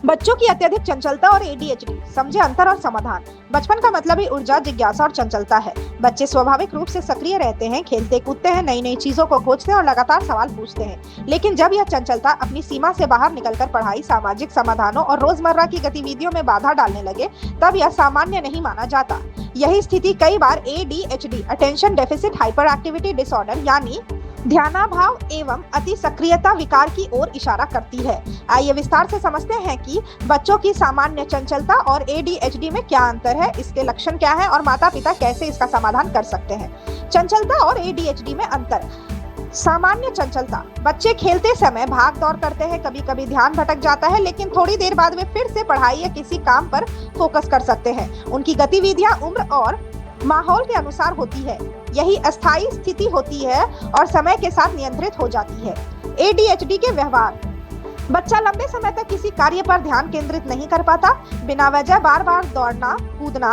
बच्चों की अत्यधिक चंचलता और एडीएचडी, समझे अंतर और समाधान। बचपन का मतलब ही ऊर्जा, जिज्ञासा और चंचलता है। बच्चे स्वाभाविक रूप से सक्रिय रहते हैं, खेलते कूदते हैं, नई नई चीजों को खोजते हैं और लगातार सवाल पूछते हैं। लेकिन जब यह चंचलता अपनी सीमा से बाहर निकलकर पढ़ाई, सामाजिक समाधानों और रोजमर्रा की गतिविधियों में बाधा डालने लगे, तब यह सामान्य नहीं माना जाता। यही स्थिति कई बार ADHD, attention deficit hyper activity disorder यानी ध्यानाभाव एवं अति सक्रियता विकार की ओर इशारा करती है। आइए विस्तार से समझते हैं कि बच्चों की सामान्य चंचलता और एडीएचडी में क्या अंतर है, इसके लक्षण क्या हैं और माता-पिता कैसे इसका समाधान कर सकते हैं। चंचलता और एडीएचडी में अंतर। सामान्य चंचलता, बच्चे खेलते समय भाग दौड़ करते हैं, कभी कभी ध्यान भटक जाता है, लेकिन थोड़ी देर बाद वे फिर से पढ़ाई या किसी काम पर फोकस कर सकते हैं। उनकी गतिविधियां उम्र और माहौल के अनुसार होती है। यही अस्थायी स्थिति होती है और समय के साथ नियंत्रित हो जाती है। एडीएचडी के व्यवहार, बच्चा लंबे समय तक किसी कार्य पर ध्यान केंद्रित नहीं कर पाता। बिना वजह बार बार दौड़ना, कूदना,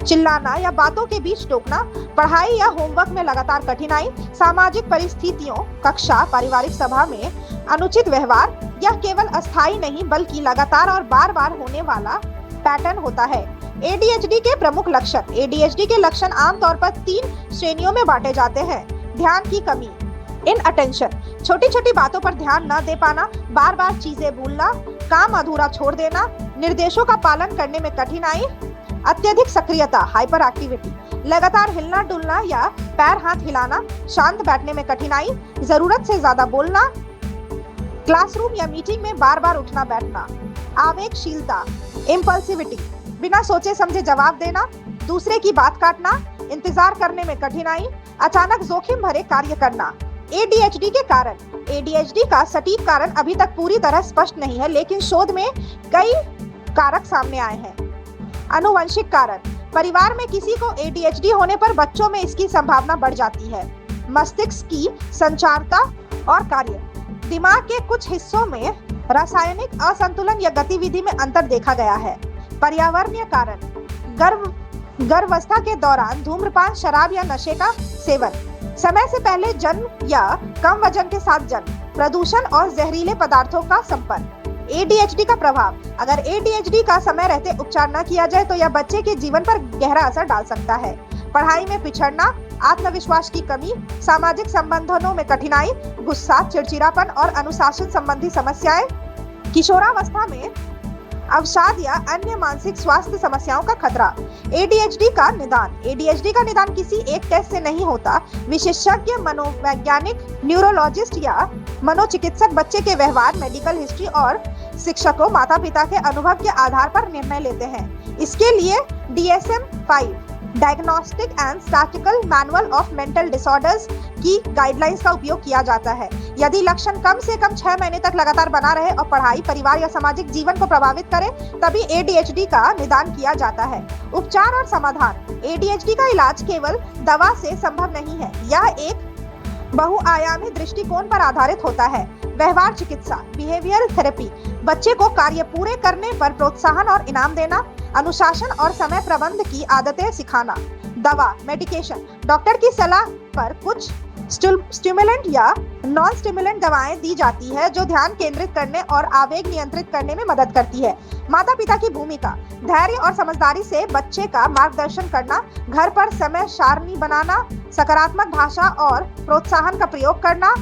चिल्लाना या बातों के बीच टोकना, पढ़ाई या होमवर्क में लगातार कठिनाई, सामाजिक परिस्थितियों, कक्षा, पारिवारिक सभा में अनुचित व्यवहार, यह केवल अस्थायी नहीं बल्कि लगातार और बार बार होने वाला पैटर्न होता है। एडीएचडी के प्रमुख लक्षण। एडीएचडी के लक्षण आमतौर पर 3 श्रेणियों में बांटे जाते हैं। ध्यान की कमी, इनअटेंशन, छोटी छोटी बातों पर ध्यान न दे पाना, बार बार चीजें भूलना, काम अधूरा छोड़ देना, निर्देशों का पालन करने में कठिनाई। अत्यधिक सक्रियता, हाइपर एक्टिविटी, लगातार हिलना डुलना या पैर हाथ हिलाना, शांत बैठने में कठिनाई, जरूरत से ज्यादा बोलना, क्लासरूम या मीटिंग में बार बार उठना बैठना। आवेगशीलता, इम्पल्सिविटी, बिना सोचे समझे जवाब देना, दूसरे की बात काटना, इंतजार करने में कठिनाई, अचानक जोखिम भरे कार्य करना। एडीएचडी के कारण। एडीएचडी का सटीक कारण अभी तक पूरी तरह स्पष्ट नहीं है, लेकिन शोध में कई कारक सामने आए हैं। आनुवंशिक कारण, परिवार में किसी को एडीएचडी होने पर बच्चों में इसकी संभावना बढ़ जाती है। मस्तिष्क की संचारता और कार्य, दिमाग के कुछ हिस्सों में रासायनिक असंतुलन या गतिविधि में अंतर देखा गया है। पर्यावरणीय कारण, गर्भावस्था के दौरान धूम्रपान, शराब या नशे का सेवन, समय से पहले जन्म या कम वजन के साथ जन्म, प्रदूषण और जहरीले पदार्थों का संपर्क। एडीएचडी का प्रभाव, अगर एडीएचडी का समय रहते उपचार न किया जाए तो यह बच्चे के जीवन पर गहरा असर डाल सकता है। पढ़ाई में पिछड़ना, आत्मविश्वास की कमी, सामाजिक संबंधों में कठिनाई, गुस्सा, चिड़चिड़ापन और अनुशासन संबंधी समस्याएं। किशोरावस्था में अवसाद या अन्य मानसिक स्वास्थ्य समस्याओं का खतरा। एडीएचडी का निदान। एडीएचडी का निदान किसी एक टेस्ट से नहीं होता। विशेषज्ञ मनोवैज्ञानिक, न्यूरोलॉजिस्ट या मनोचिकित्सक बच्चे के व्यवहार, मेडिकल हिस्ट्री और शिक्षकों, माता पिता के अनुभव के आधार पर निर्णय लेते हैं। इसके लिए DSM-5 diagnostic and statistical manual of mental disorders की गाइडलाइंस का उपयोग किया जाता है। यदि लक्षण कम से कम 6 महीने तक लगातार बना रहे और पढ़ाई, परिवार या सामाजिक जीवन को प्रभावित करे, तभी एडीएचडी का निदान किया जाता है। उपचार और समाधान। एडीएचडी का इलाज केवल दवा से संभव नहीं है, यह एक बहुआयामी दृष्टिकोण पर आधारित होता है। व्यवहार चिकित्सा, बिहेवियरल थेरेपी, बच्चे को कार्य पूरे करने पर प्रोत्साहन और इनाम देना, अनुशासन और समय प्रबंध की आदतें सिखाना। दवा, मेडिकेशन, डॉक्टर की सलाह पर कुछ स्टिमुलेंट या नॉन स्टिमुलेंट दवाएं दी जाती है जो ध्यान केंद्रित करने और आवेग नियंत्रित करने में मदद करती है। माता पिता की भूमिका, धैर्य और समझदारी से बच्चे का मार्गदर्शन करना, घर पर समय सारणी बनाना, सकारात्मक भाषा और प्रोत्साहन का प्रयोग करना।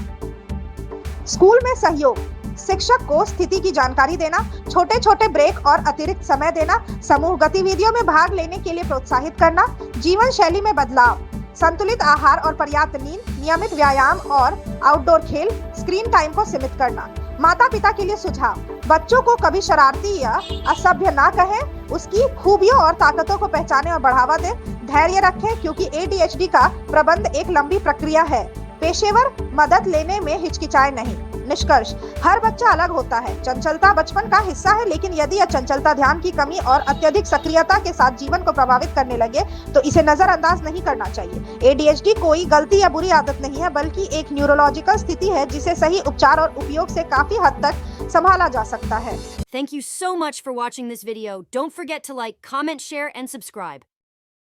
स्कूल में सहयोग, शिक्षक को स्थिति की जानकारी देना, छोटे छोटे ब्रेक और अतिरिक्त समय देना, समूह गतिविधियों में भाग लेने के लिए प्रोत्साहित करना। जीवन शैली में बदलाव, संतुलित आहार और पर्याप्त नींद, नियमित व्यायाम और आउटडोर खेल, स्क्रीन टाइम को सीमित करना। माता पिता के लिए सुझाव, बच्चों को कभी शरारती या असभ्य ना कहें, उसकी खूबियों और ताकतों को पहचानें और बढ़ावा दें। धैर्य रखें क्योंकि एडीएचडी का प्रबंधन एक लंबी प्रक्रिया है। पेशेवर मदद लेने में हिचकिचाए नहीं। निष्कर्ष, हर बच्चा अलग होता है। चंचलता बचपन का हिस्सा है, लेकिन यदि यह चंचलता ध्यान की कमी और अत्यधिक सक्रियता के साथ जीवन को प्रभावित करने लगे तो इसे नजरअंदाज नहीं करना चाहिए। एडीएचडी कोई गलती या बुरी आदत नहीं है, बल्कि एक न्यूरोलॉजिकल स्थिति है जिसे सही उपचार और उपयोग से काफी हद तक संभाला जा सकता है। Thank you so much for watching this video. Don't forget to like, comment, share, and subscribe.